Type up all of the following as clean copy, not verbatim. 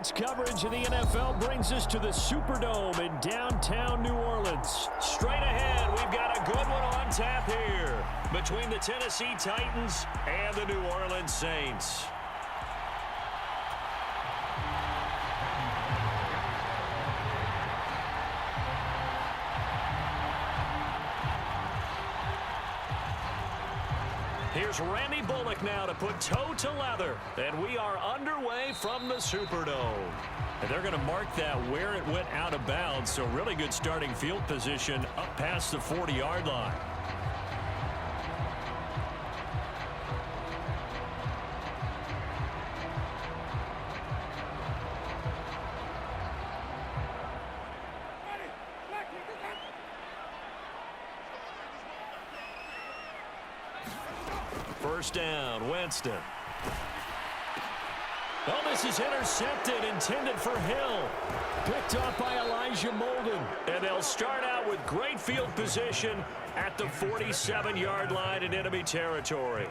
Blitz coverage of the NFL brings us to the Superdome in downtown New Orleans. Straight ahead, we've got a good one on tap here between the Tennessee Titans and the New Orleans Saints. Here's Randy Bullock now to put toe to leather. And we are underway from the Superdome. And they're going to mark that where it went out of bounds. So really good starting field position up past the 40-yard line. First down, Winston. Oh, this is intercepted, intended for Hill. Picked off by Elijah Molden. And they'll start out with great field position at the 47-yard line in enemy territory.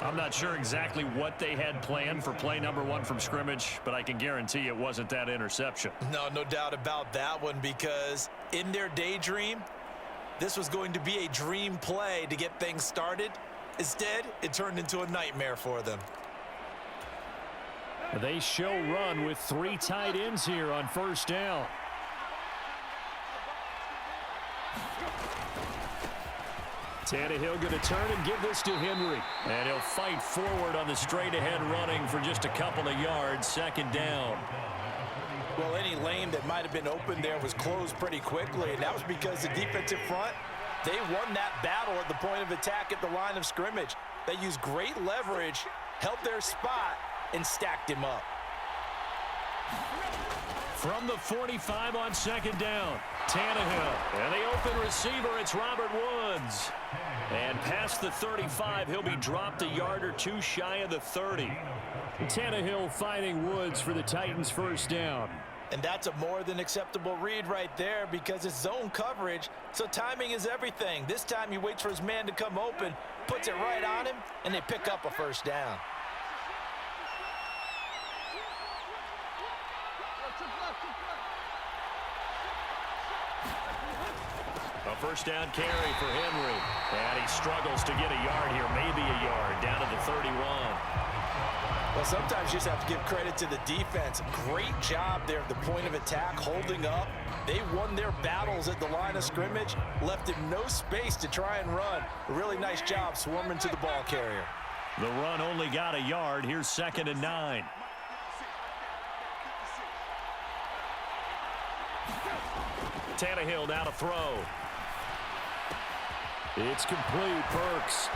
I'm not sure exactly what they had planned for play number one from scrimmage, but I can guarantee it wasn't that interception. No doubt about that one, because in their daydream, this was going to be a dream play to get things started. Instead, it turned into a nightmare for them. They show run with three tight ends here on first down. Tannehill going to turn and give this to Henry. And he'll fight forward on the straight-ahead running for just a couple of yards. Second down. Well, any lane that might have been open there was closed pretty quickly, and that was because the defensive front, they won that battle at the point of attack at the line of scrimmage. They used great leverage, held their spot, and stacked him up. From the 45 on second down, Tannehill. And the open receiver, it's Robert Woods. And past the 35, he'll be dropped a yard or two shy of the 30. Tannehill fighting Woods for the Titans' first down. And that's a more than acceptable read right there, because it's zone coverage, so timing is everything. This time he waits for his man to come open, puts it right on him, and they pick up a first down. A first down carry for Henry. And he struggles to get a yard here, maybe a yard, down to the 31. Well, sometimes you just have to give credit to the defense. Great job there at the point of attack, holding up. They won their battles at the line of scrimmage, left him no space to try and run. A really nice job swarming to the ball carrier. The run only got a yard. Here's 2nd and 9. Tannehill now to throw. It's complete. Burks.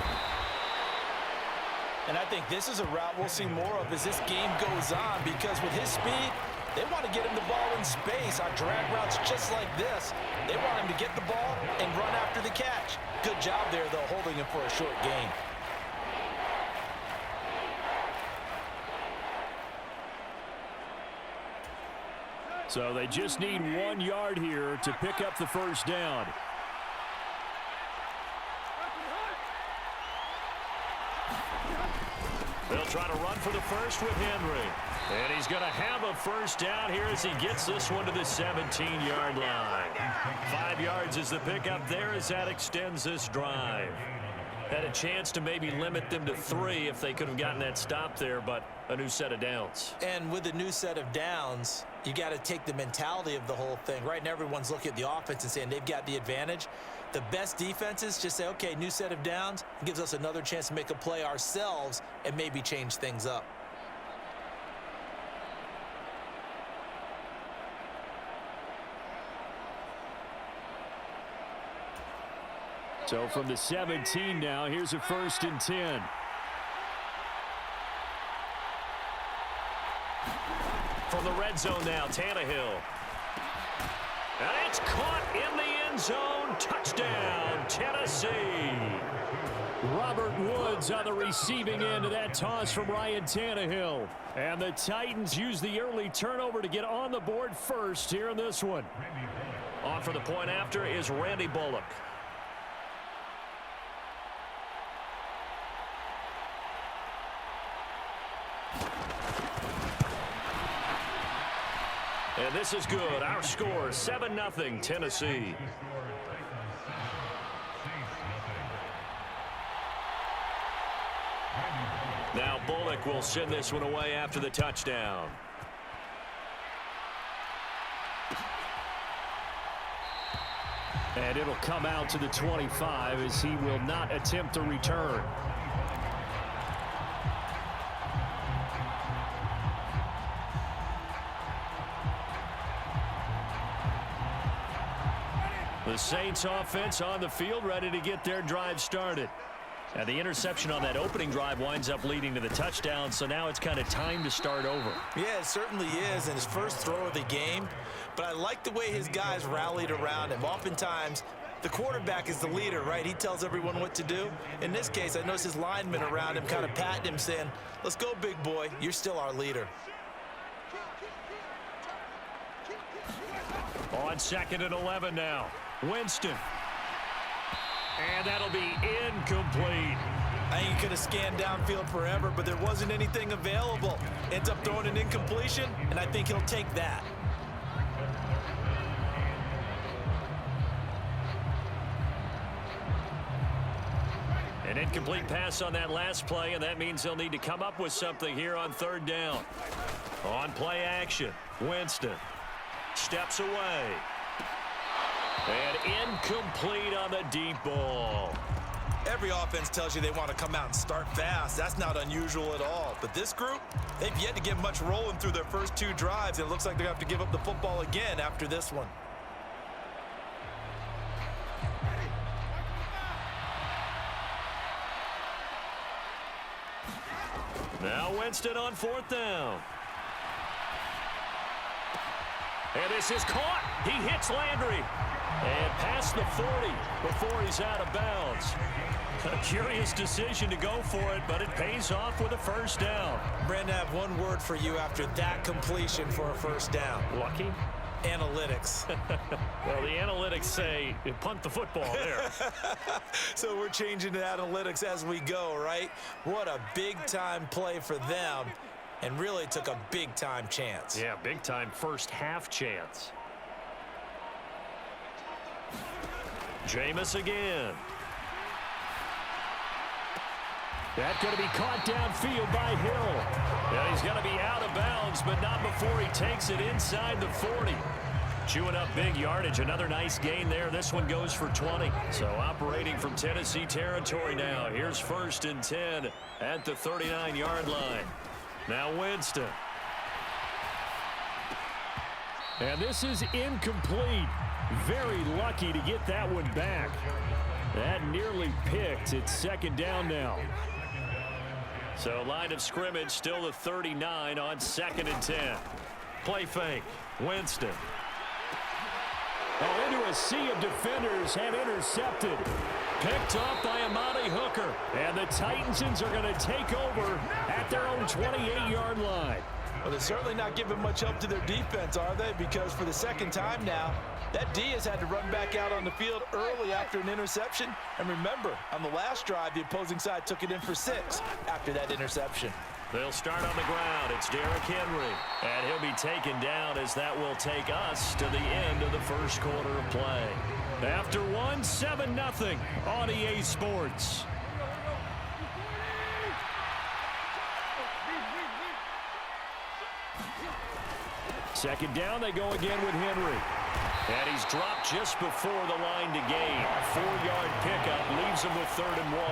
And I think this is a route we'll see more of as this game goes on, because with his speed, they want to get him the ball in space on drag routes just like this. They want him to get the ball and run after the catch. Good job there, though, holding him for a short gain. So they just need 1 yard here to pick up the first down. They'll try to run for the first with Henry. And he's going to have a first down here as he gets this one to the 17-yard line. 5 yards is the pickup there as that extends this drive. Had a chance to maybe limit them to 3 if they could have gotten that stop there, but a new set of downs. And with a new set of downs, you got to take the mentality of the whole thing. Right now, everyone's looking at the offense and saying they've got the advantage. The best defenses just say, okay, new set of downs. It gives us another chance to make a play ourselves and maybe change things up. So from the 17 now, here's a 1st and 10. From the red zone now, Tannehill. And it's caught in the end zone. Touchdown, Tennessee. Robert Woods on the receiving end of that toss from Ryan Tannehill. And the Titans use the early turnover to get on the board first here in this one. On for the point after is Randy Bullock. And this is good. Our score, 7-0 Tennessee. Now Bullock will send this one away after the touchdown. And it'll come out to the 25 as he will not attempt a return. The Saints offense on the field, ready to get their drive started. And the interception on that opening drive winds up leading to the touchdown, so now it's kind of time to start over. Yeah, it certainly is in his first throw of the game. But I like the way his guys rallied around him. Oftentimes, the quarterback is the leader, right? He tells everyone what to do. In this case, I noticed his linemen around him kind of patting him, saying, let's go, big boy. You're still our leader. On 2nd and 11 now. Winston. And that'll be incomplete. I think he could have scanned downfield forever, but there wasn't anything available. Ends up throwing an incompletion, and I think he'll take that. An incomplete pass on that last play, and that means they'll need to come up with something here on 3rd down. On play action, Winston steps away. And incomplete on the deep ball. Every offense tells you they want to come out and start fast. That's not unusual at all. But this group, they've yet to get much rolling through their first 2 drives. And it looks like they're going to have to give up the football again after this one. Now Winston on 4th down. And this is caught. He hits Landry. And past the 40 before he's out of bounds. A curious decision to go for it, but it pays off with a 1st down. Brandon, I have one word for you after that completion for a 1st down. Lucky? Analytics. Well, the analytics say punt the football there. So we're changing the analytics as we go, right? What a big-time play for them. And really took a big-time chance. Yeah, big-time first half chance. Jameis again. That's going to be caught downfield by Hill. And he's going to be out of bounds, but not before he takes it inside the 40. Chewing up big yardage. Another nice gain there. This one goes for 20. So operating from Tennessee territory now. Here's 1st and 10 at the 39-yard line. Now Winston. And this is incomplete. Very lucky to get that one back. That nearly picked. It's 2nd down now. So line of scrimmage still the 39 on 2nd and 10. Play fake. Winston. Oh, into a sea of defenders and intercepted. Picked off by Amani Hooker. And the Titans are going to take over at their own 28-yard line. Well, they're certainly not giving much help to their defense, are they? Because for the 2nd time now, that D has had to run back out on the field early after an interception. And remember, on the last drive, the opposing side took it in for 6 after that interception. They'll start on the ground. It's Derrick Henry. And he'll be taken down as that will take us to the end of the 1st quarter of play. After 7-0 on EA Sports. Second down, they go again with Henry. And he's dropped just before the line to gain. 4-yard pickup leaves him with 3rd and 1.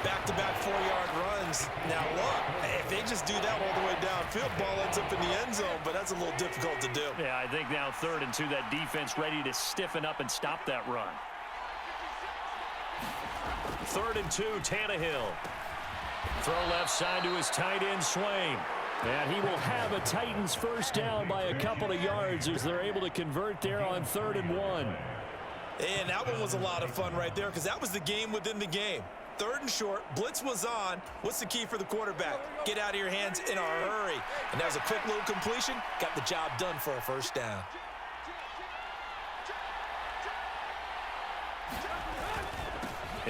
Back-to-back 4-yard runs. Now look, if they just do that all the way downfield, ball ends up in the end zone, but that's a little difficult to do. Yeah, I think now 3rd and 2, that defense ready to stiffen up and stop that run. 3rd and 2, Tannehill. Throw left side to his tight end, Swain. And he will have a Titans 1st down by a couple of yards as they're able to convert there on 3rd and 1. And that one was a lot of fun right there because that was the game within the game. 3rd and short, blitz was on. What's the key for the quarterback? Get out of your hands in a hurry. And that was a quick little completion. Got the job done for a 1st down.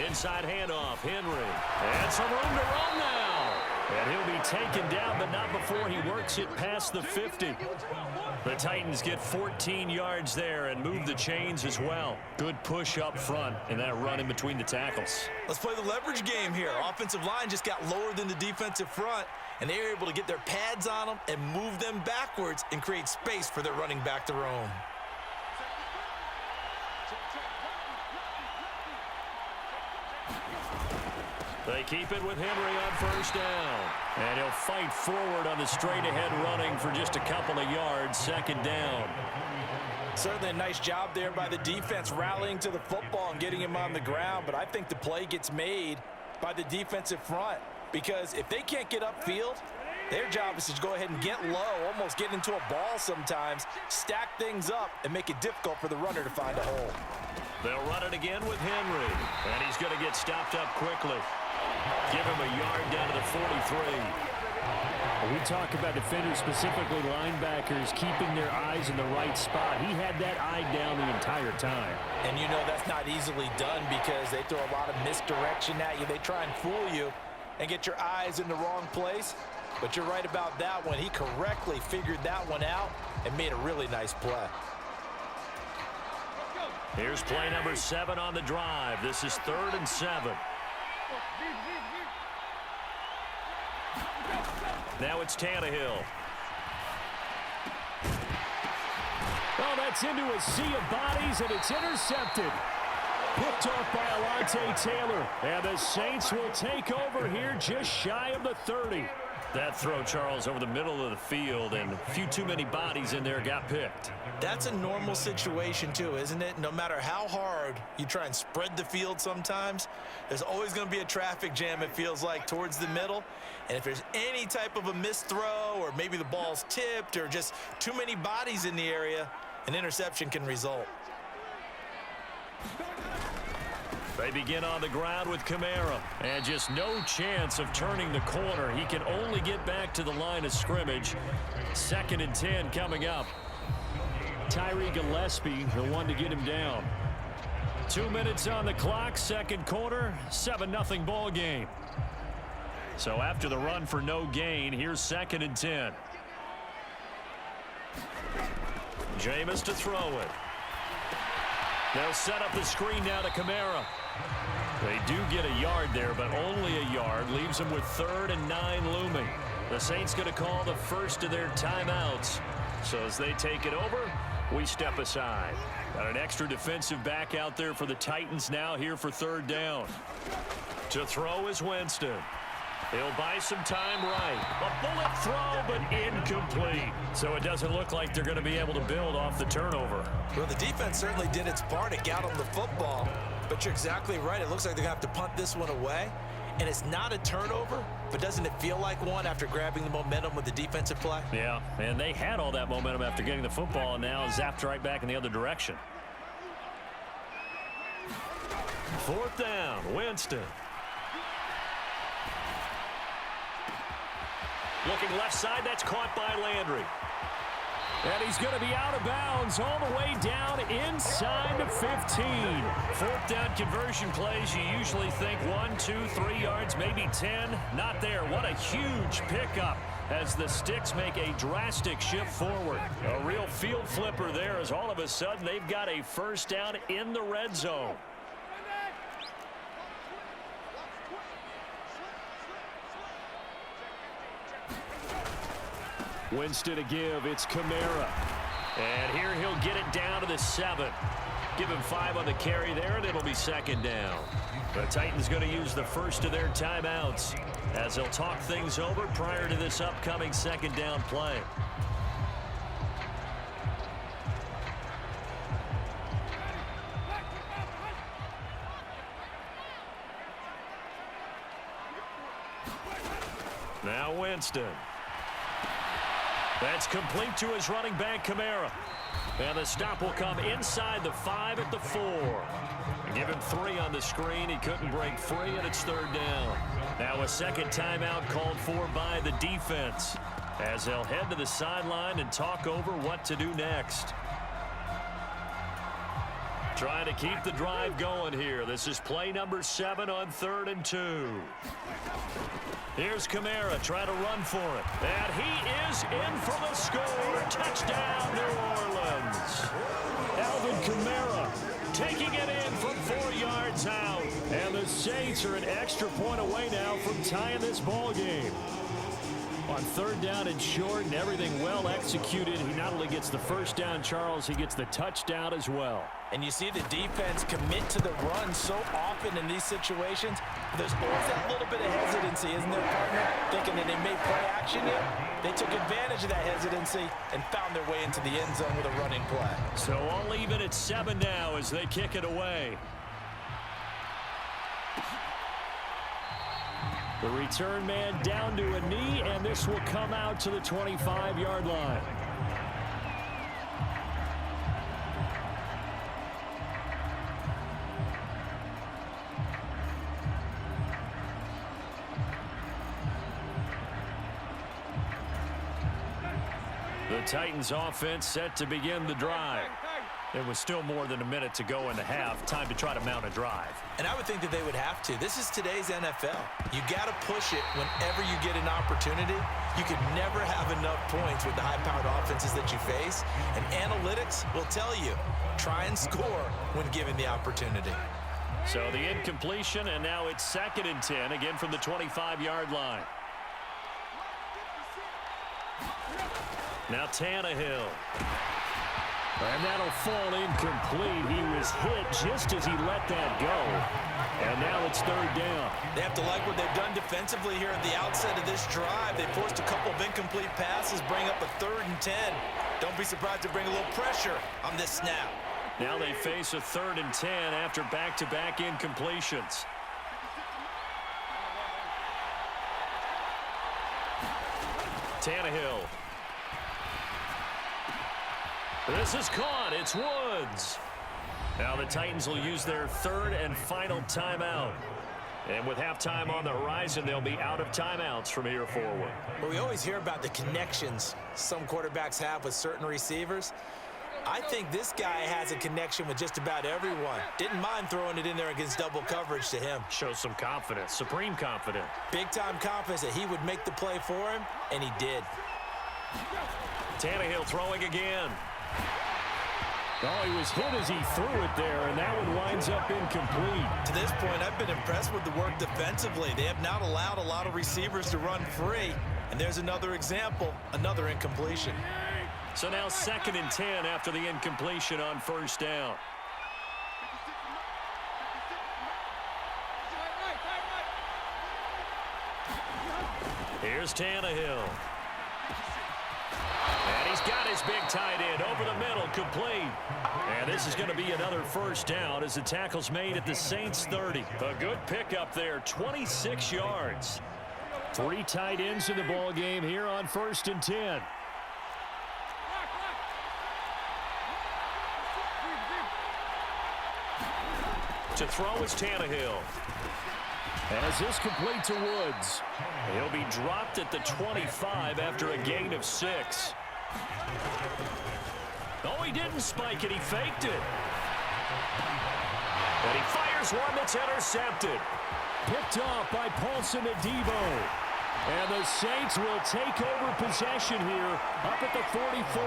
Inside handoff, Henry. And some room to run now. And he'll be taken down, but not before he works it past the 50. The Titans get 14 yards there and move the chains as well. Good push up front and that run in between the tackles. Let's play the leverage game here. Offensive line just got lower than the defensive front, and they were able to get their pads on them and move them backwards and create space for their running back to roam. They keep it with Henry on first down. And he'll fight forward on the straight-ahead running for just a couple of yards, second down. Certainly a nice job there by the defense rallying to the football and getting him on the ground, but I think the play gets made by the defensive front because if they can't get upfield, their job is to go ahead and get low, almost get into a ball sometimes, stack things up, and make it difficult for the runner to find a hole. They'll run it again with Henry, and he's going to get stopped up quickly. Give him a yard down to the 43. We talk about defenders, specifically linebackers, keeping their eyes in the right spot. He had that eye down the entire time. And you know that's not easily done because they throw a lot of misdirection at you. They try and fool you and get your eyes in the wrong place. But you're right about that one. He correctly figured that one out and made a really nice play. Here's play number 7 on the drive. This is 3rd and 7. Now it's Tannehill. Oh, that's into a sea of bodies, and it's intercepted. Picked off by Alontae Taylor. And the Saints will take over here just shy of the 30. That throw, Charles, over the middle of the field, and a few too many bodies in there got picked. That's a normal situation, too, isn't it? No matter how hard you try and spread the field sometimes, there's always going to be a traffic jam, it feels like, towards the middle. And if there's any type of a missed throw or maybe the ball's tipped or just too many bodies in the area, an interception can result. They begin on the ground with Kamara. And just no chance of turning the corner. He can only get back to the line of scrimmage. 2nd and 10 coming up. Tyree Gillespie, the one to get him down. 2 minutes on the clock, second quarter, 7-0 ball game. So after the run for no gain, here's 2nd and 10. Jameis to throw it. They'll set up the screen now to Kamara. They do get a yard there, but only a yard. Leaves them with 3rd and 9 looming. The Saints going to call the first of their timeouts. So as they take it over, we step aside. Got an extra defensive back out there for the Titans now here for 3rd down. To throw is Winston. He'll buy some time right. A bullet throw, but incomplete. So it doesn't look like they're going to be able to build off the turnover. Well, the defense certainly did its part. It got them the football. But you're exactly right. It looks like they're going to have to punt this one away. And it's not a turnover, but doesn't it feel like one after grabbing the momentum with the defensive play? Yeah, and they had all that momentum after getting the football and now zapped right back in the other direction. 4th down, Winston. Looking left side, that's caught by Landry. And he's going to be out of bounds all the way down inside the 15. 4th down conversion plays, you usually think 1, 2, 3 yards, maybe 10. Not there. What a huge pickup as the Sticks make a drastic shift forward. A real field flipper there as all of a sudden they've got a first down in the red zone. Winston to give. It's Kamara. And here he'll get it down to the 7. Give him 5 on the carry there, and it'll be 2nd down. The Titans going to use the first of their timeouts as they'll talk things over prior to this upcoming 2nd down play. Now Winston. That's complete to his running back, Kamara. And the stop will come inside the 5 at the 4. Give him 3 on the screen. He couldn't break free, and it's 3rd down. Now a second timeout called for by the defense as they'll head to the sideline and talk over what to do next. Trying to keep the drive going here. This is play number 7 on 3rd and 2. Here's Kamara trying to run for it. And he is in for the score. Touchdown, New Orleans. Alvin Kamara taking it in from 4 yards out. And the Saints are an extra point away now from tying this ball game. On 3rd down and short and everything well executed, he not only gets the first down, Charles, he gets the touchdown as well. And you see the defense commit to the run so often in these situations. There's always that little bit of hesitancy, isn't there, partner? Thinking that they may play action here. They took advantage of that hesitancy and found their way into the end zone with a running play. So all even at 7 now as they kick it away. The return man down to a knee, and this will come out to the 25-yard line. The Titans offense set to begin the drive. There was still more than a minute to go in the half. Time to try to mount a drive. And I would think that they would have to. This is today's NFL. You got to push it whenever you get an opportunity. You can never have enough points with the high-powered offenses that you face. And analytics will tell you, try and score when given the opportunity. So the incompletion, and now it's 2nd and 10, again from the 25-yard line. Now Tannehill. And that'll fall incomplete. He was hit just as he let that go. And now it's 3rd down. They have to like what they've done defensively here at the outset of this drive. They forced a couple of incomplete passes, bring up a 3rd and 10. Don't be surprised to bring a little pressure on this snap. Now they face a 3rd and 10 after back-to-back incompletions. Tannehill. This is caught. It's Woods. Now the Titans will use their 3rd and final timeout. And with halftime on the horizon, they'll be out of timeouts from here forward. Well, we always hear about the connections some quarterbacks have with certain receivers. I think this guy has a connection with just about everyone. Didn't mind throwing it in there against double coverage to him. Shows some confidence, supreme confidence. Big-time confidence that he would make the play for him, and he did. Tannehill throwing again. Oh, he was hit as he threw it there, and that one winds up incomplete. To this point, I've been impressed with the work defensively. They have not allowed a lot of receivers to run free. And there's another example, another incompletion. So now 2nd and 10 after the incompletion on 1st down. Here's Tannehill. And he's got his big tight end over the middle, complete. And this is going to be another 1st down as the tackle's made at the Saints 30. A good pickup there, 26 yards. 3 tight ends in the ball game here on 1st and 10. To throw is Tannehill. As this complete to Woods. He'll be dropped at the 25 after a gain of 6. Oh, he didn't spike it. He faked it. And he fires one that's intercepted. Picked off by Paulson Adebo. And the Saints will take over possession here up at the 44.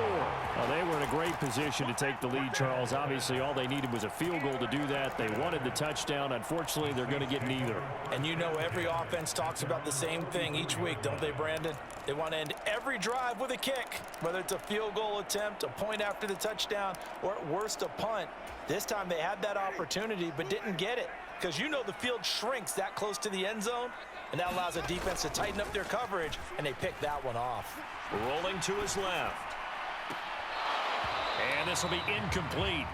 Well, they were in a great position to take the lead, Charles. Obviously, all they needed was a field goal to do that. They wanted the touchdown. Unfortunately, they're going to get neither. And you know every offense talks about the same thing each week, don't they, Brandon? They want to end every drive with a kick, whether it's a field goal attempt, a point after the touchdown, or at worst a punt. This time they had that opportunity but didn't get it because you know the field shrinks that close to the end zone, and that allows the defense to tighten up their coverage, and they pick that one off. Rolling to his left. And this will be incomplete.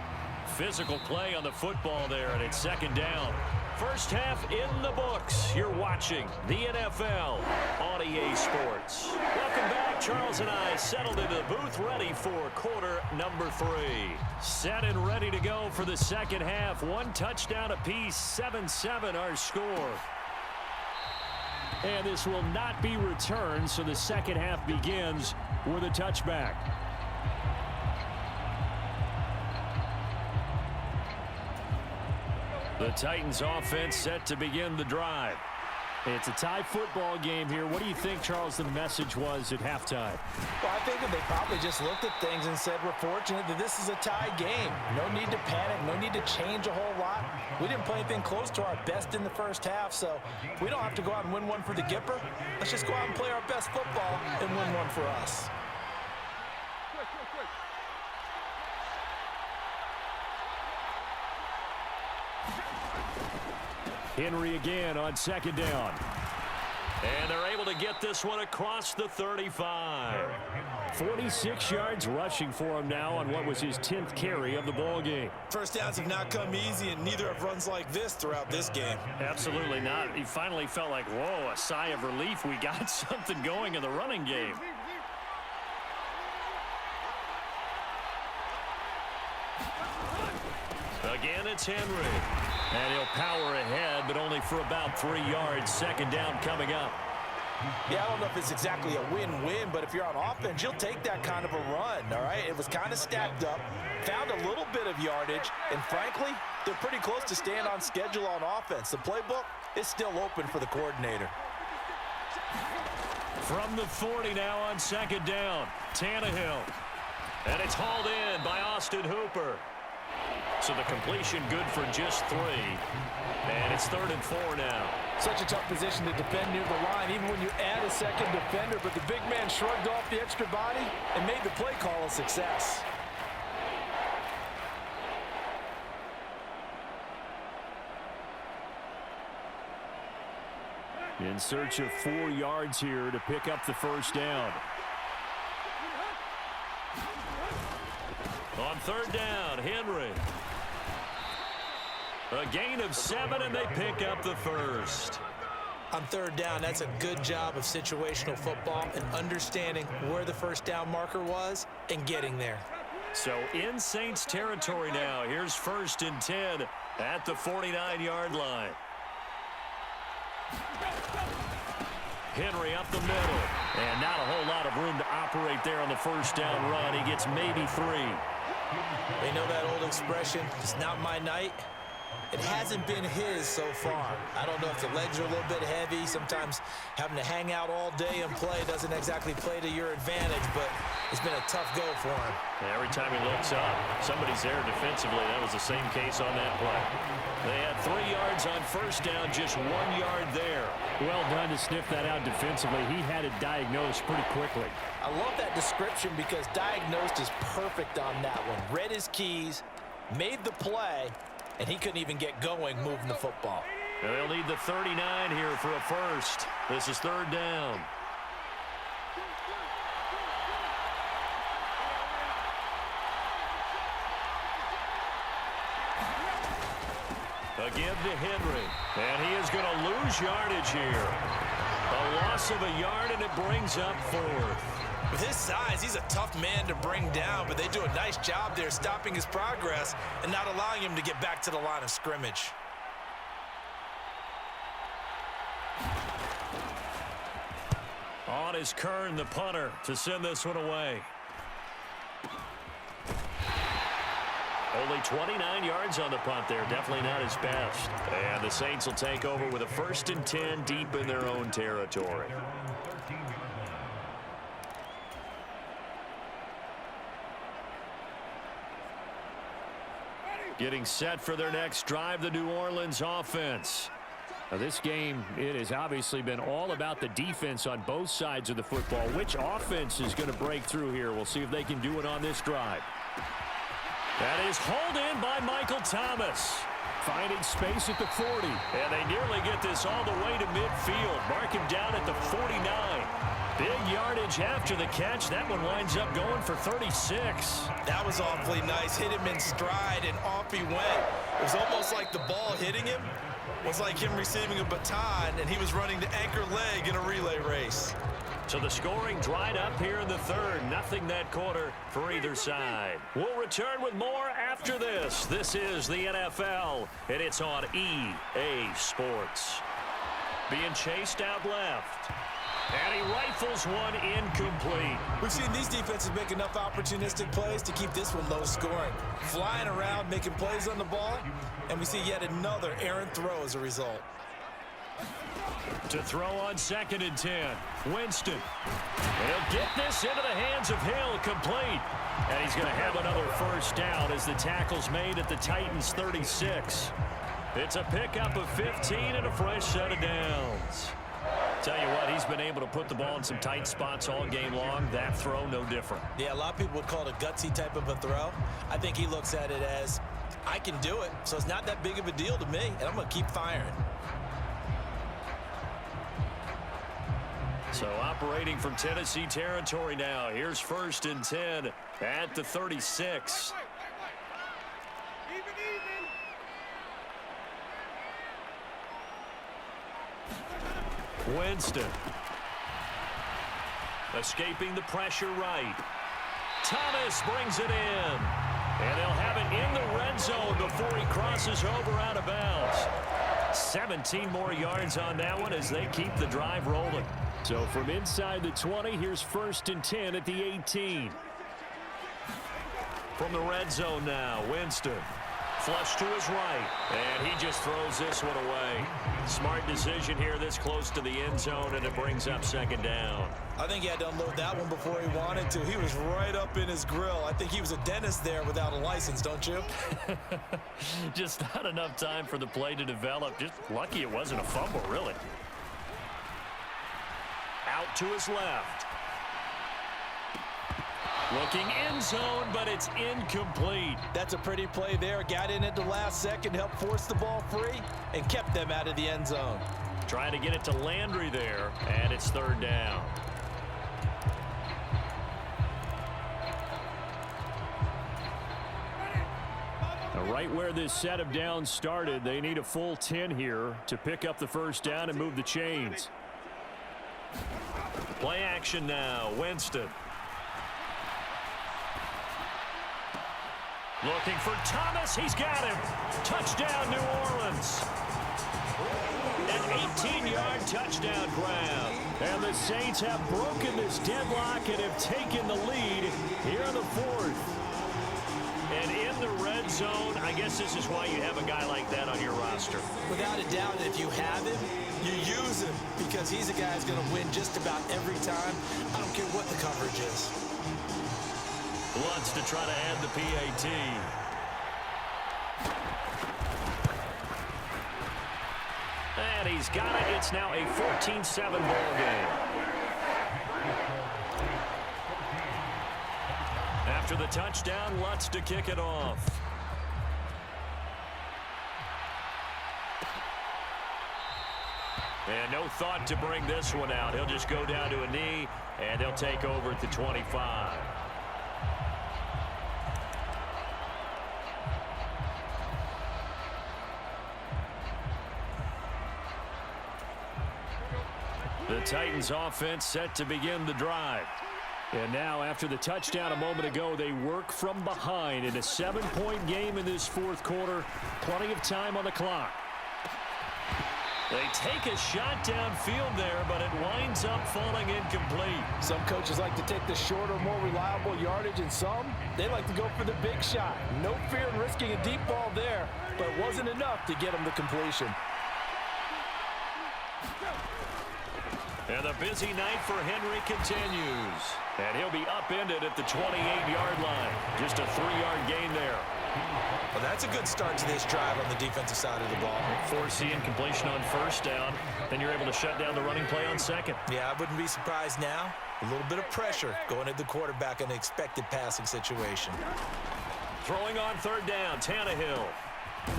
Physical play on the football there, and it's 2nd down. First half in the books. You're watching the NFL on EA Sports. Welcome back. Charles and I settled into the booth, ready for quarter number 3. Set and ready to go for the second half. 1 touchdown apiece, 7-7 our score. And this will not be returned, so the second half begins with a touchback. The Titans offense set to begin the drive. It's a tie football game here. What do you think, Charles, the message was at halftime? Well, I think that they probably just looked at things and said, we're fortunate that this is a tie game. No need to panic. No need to change a whole lot. We didn't play anything close to our best in the first half, so we don't have to go out and win one for the Gipper. Let's just go out and play our best football and win one for us. Henry again on second down. And they're able to get this one across the 35. 46 yards rushing for him now on what was his 10th carry of the ball game. First downs have not come easy, and neither have runs like this throughout this game. Absolutely not. He finally felt like, whoa, a sigh of relief. We got something going in the running game. Again, it's Henry. And he'll power ahead, but only for about 3 yards. Second down coming up. Yeah, I don't know if it's exactly a win-win, but if you're on offense, you'll take that kind of a run, all right? It was kind of stacked up, found a little bit of yardage, and frankly, they're pretty close to staying on schedule on offense. The playbook is still open for the coordinator. From the 40 now on second down, Tannehill. And it's hauled in by Austin Hooper. So the completion good for just 3. And it's 3rd and 4 now. Such a tough position to defend near the line, even when you add a second defender, but the big man shrugged off the extra body and made the play call a success. In search of 4 yards here to pick up the first down. On third down, Henry. A gain of 7, and they pick up the first. On third down, that's a good job of situational football and understanding where the first down marker was and getting there. So in Saints territory now. Here's 1st and 10 at the 49-yard line. Henry up the middle. And not a whole lot of room to operate there on the first down run. He gets maybe 3. They know that old expression, it's not my night. It hasn't been his so far. I don't know if the legs are a little bit heavy. Sometimes having to hang out all day and play doesn't exactly play to your advantage, but it's been a tough go for him. And every time he looks up, somebody's there defensively. That was the same case on that play. They had 3 yards on first down, just 1 yard there. Well done to sniff that out defensively. He had it diagnosed pretty quickly. I love that description because diagnosed is perfect on that one. Read his keys, made the play, and he couldn't even get going moving the football. And they'll need the 39 here for a first. This is 3rd down. Again to Henry. And he is going to lose yardage here. A loss of a yard, and it brings up 4th. With his size, he's a tough man to bring down, but they do a nice job there stopping his progress and not allowing him to get back to the line of scrimmage. On is Kern, the punter, to send this one away. Only 29 yards on the punt there. Definitely not his best. And the Saints will take over with a 1st and 10 deep in their own territory. Getting set for their next drive, the New Orleans offense. Now this game, it has obviously been all about the defense on both sides of the football. Which offense is going to break through here? We'll see if they can do it on this drive. That is hauled in by Michael Thomas. Finding space at the 40. And they nearly get this all the way to midfield. Mark him down at the 49. Big yardage after the catch. That one winds up going for 36. That was awfully nice. Hit him in stride, and off he went. It was almost like the ball hitting him was like him receiving a baton, and he was running the anchor leg in a relay race. So the scoring dried up here in the 3rd. Nothing that quarter for either side. We'll return with more after this. This is the NFL, and it's on EA Sports. Being chased out left. And he rifles one incomplete. We've seen these defenses make enough opportunistic plays to keep this one low scoring. Flying around, making plays on the ball, and we see yet another errant throw as a result. To throw on 2nd and 10. Winston. He'll get this into the hands of Hill, complete. And he's going to have another first down as the tackle's made at the Titans' 36. It's a pickup of 15 and a fresh set of downs. Tell you what, he's been able to put the ball in some tight spots all game long. That throw, no different. Yeah, a lot of people would call it a gutsy type of a throw. I think he looks at it as, I can do it, so it's not that big of a deal to me, and I'm going to keep firing. So operating from Tennessee territory now. Here's 1st and 10 at the 36. Winston. Escaping the pressure right. Thomas brings it in. And they'll have it in the red zone before he crosses over out of bounds. 17 more yards on that one as they keep the drive rolling. So from inside the 20, here's 1st and 10 at the 18. From the red zone now, Winston. Flush to his right, and he just throws this one away. Smart decision here this close to the end zone, and it brings up 2nd down. I think he had to unload that one before he wanted to. He was right up in his grill. I think he was a dentist there without a license, don't you? Just not enough time for the play to develop. Just lucky it wasn't a fumble, really. Out to his left. Looking end zone, but it's incomplete. That's a pretty play there. Got in at the last second, helped force the ball free, and kept them out of the end zone. Trying to get it to Landry there, and it's 3rd down. Now, right where this set of downs started, they need a full 10 here to pick up the first down and move the chains. Play action now. Winston. Looking for Thomas. He's got him. Touchdown, New Orleans. An 18-yard touchdown grab. And the Saints have broken this deadlock and have taken the lead here in the 4th. And in the red zone, I guess this is why you have a guy like that on your roster. Without a doubt, if you have him, you use him because he's a guy who's going to win just about every time. I don't care what the coverage is. Wants to try to add the PAT. And he's got it. It's now a 14-7 ball game. After the touchdown, Lutz to kick it off. And no thought to bring this one out. He'll just go down to a knee, and they'll take over at the 25. The Titans offense set to begin the drive. And now after the touchdown a moment ago, they work from behind in a 7-point game in this 4th quarter. Plenty of time on the clock. They take a shot downfield there, but it winds up falling incomplete. Some coaches like to take the shorter, more reliable yardage, and some, they like to go for the big shot. No fear in risking a deep ball there, but it wasn't enough to get them to completion. And the busy night for Henry continues. And he'll be upended at the 28-yard line. Just a 3-yard gain there. Well, that's a good start to this drive on the defensive side of the ball. Force the incompletion on 1st down. Then you're able to shut down the running play on 2nd. Yeah, I wouldn't be surprised now. A little bit of pressure going at the quarterback in an expected passing situation. Throwing on 3rd down, Tannehill.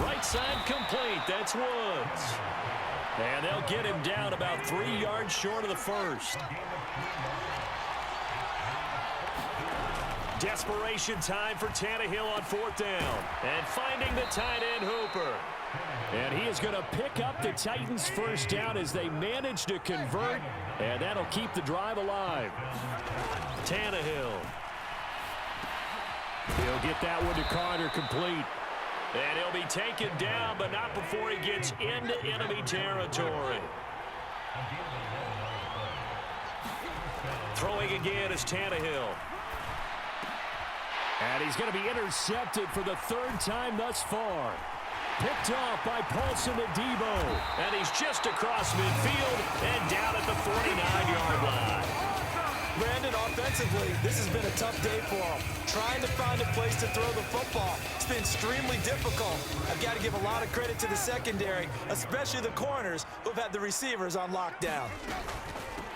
Right side complete. That's Woods. And they'll get him down about 3 yards short of the 1st. Desperation time for Tannehill on 4th down. And finding the tight end Hooper. And he is going to pick up the Titans' first down as they manage to convert. And that'll keep the drive alive. Tannehill. He'll get that one to Carter complete. And he'll be taken down, but not before he gets into enemy territory. Throwing again is Tannehill. And he's going to be intercepted for the third time thus far. Picked off by Paulson to Debo. And he's just across midfield and down at the 49-yard line. Brandon, offensively, this has been a tough day for him. Trying to find a place to throw the football. It's been extremely difficult. I've got to give a lot of credit to the secondary, especially the corners who've had the receivers on lockdown.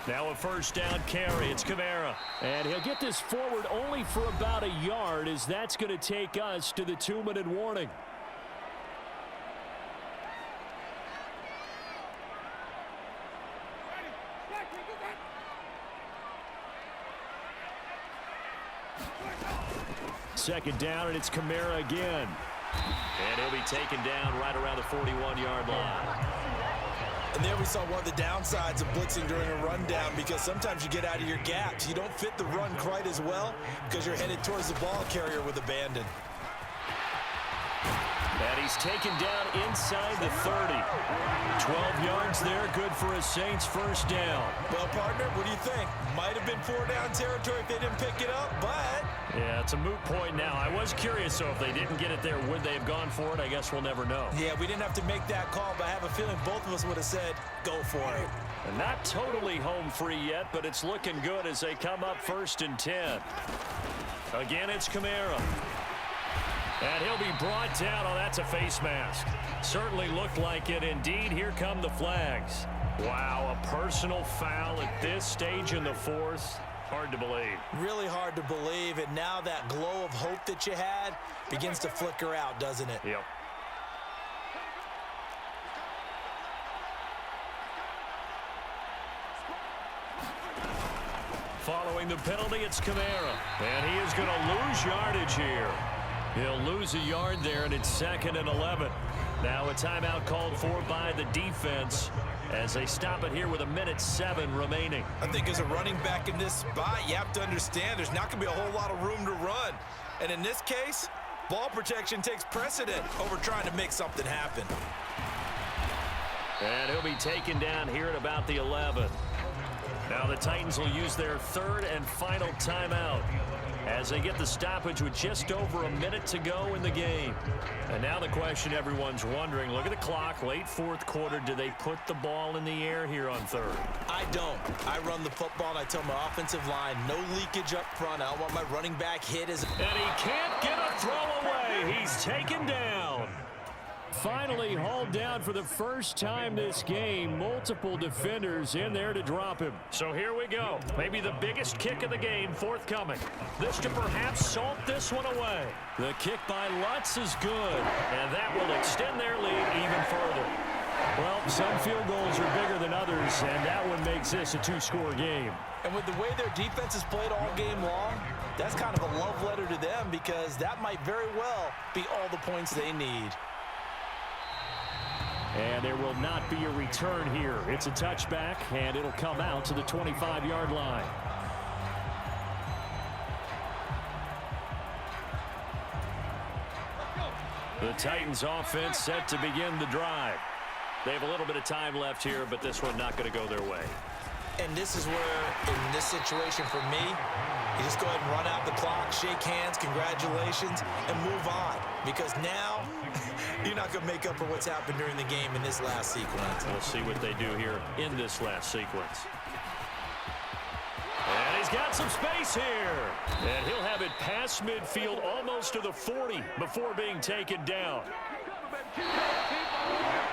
Now a first down carry. It's Kamara. And he'll get this forward only for about a yard, as that's going to take us to the 2-minute warning. Second down, and it's Kamara again. And he'll be taken down right around the 41-yard line. And there we saw one of the downsides of blitzing during a rundown, because sometimes you get out of your gaps. You don't fit the run quite as well because you're headed towards the ball carrier with abandon. And he's taken down inside the 30. 12 yards there, good for a Saints first down. Well, partner, what do you think? Might have been 4-down territory if they didn't pick it up, but... Yeah, it's a moot point now. I was curious, so if they didn't get it there, would they have gone for it? I guess we'll never know. Yeah, we didn't have to make that call, but I have a feeling both of us would have said, go for it. And not totally home free yet, but it's looking good as they come up 1st and 10. Again, it's Kamara. And he'll be brought down. Oh, that's a face mask. Certainly looked like it. Indeed, here come the flags. Wow, a personal foul at this stage in the fourth. Hard to believe. Really hard to believe, and now that glow of hope that you had begins to flicker out, doesn't it? Yep. Following the penalty, it's Kamara. And he is going to lose yardage here. He'll lose a yard there, and it's 2nd and 11. Now a timeout called for by the defense as they stop it here with 1:07 remaining. I think as a running back in this spot, you have to understand there's not going to be a whole lot of room to run. And in this case, ball protection takes precedent over trying to make something happen. And he'll be taken down here at about the 11. Now the Titans will use their third and final timeout as they get the stoppage with just over a minute to go in the game. And now the question everyone's wondering, look at the clock, late fourth quarter, do they put the ball in the air here on third? I don't. I run the football, and I tell my offensive line, no leakage up front. I don't want my running back hit as... And he can't get a throw away. He's taken down. Finally hauled down for the first time this game. Multiple defenders in there to drop him. So here we go. Maybe the biggest kick of the game forthcoming. This to perhaps salt this one away. The kick by Lutz is good. And that will extend their lead even further. Well, some field goals are bigger than others, and that one makes this a 2-score game. And with the way their defense has played all game long, that's kind of a love letter to them, because that might very well be all the points they need. And there will not be a return here. It's a touchback, and it'll come out to the 25-yard line. The Titans offense set to begin the drive. They have a little bit of time left here, but this one not going to go their way. And this is where, in this situation for me, you just go ahead and run out the clock, shake hands, congratulations, and move on. Because now, you're not going to make up for what's happened during the game in this last sequence. We'll see what they do here in this last sequence. And he's got some space here. And he'll have it past midfield almost to the 40 before being taken down.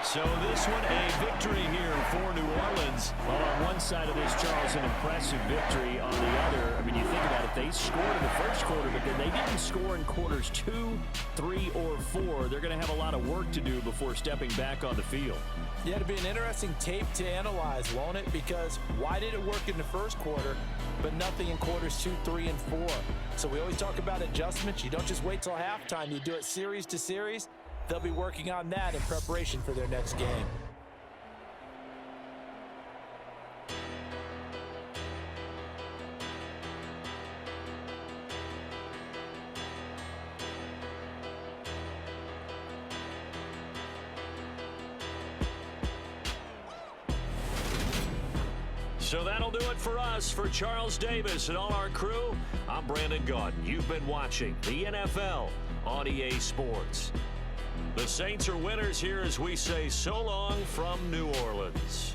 So this one a victory here for New Orleans. Well, on one side of this, Charles, an impressive victory. On the other, I mean, you think about it, they scored in the first quarter, but then they didn't score in quarters 2, 3, or 4. They're going to have a lot of work to do before stepping back on the field. Yeah, it'll be an interesting tape to analyze, won't it? Because why did it work in the first quarter, but nothing in quarters 2, 3, and 4? So we always talk about adjustments. You don't just wait till halftime. You do it series to series. They'll be working on that in preparation for their next game. So that'll do it for us. For Charles Davis and all our crew, I'm Brandon Gaudin. You've been watching the NFL on EA Sports. The Saints are winners here as we say so long from New Orleans.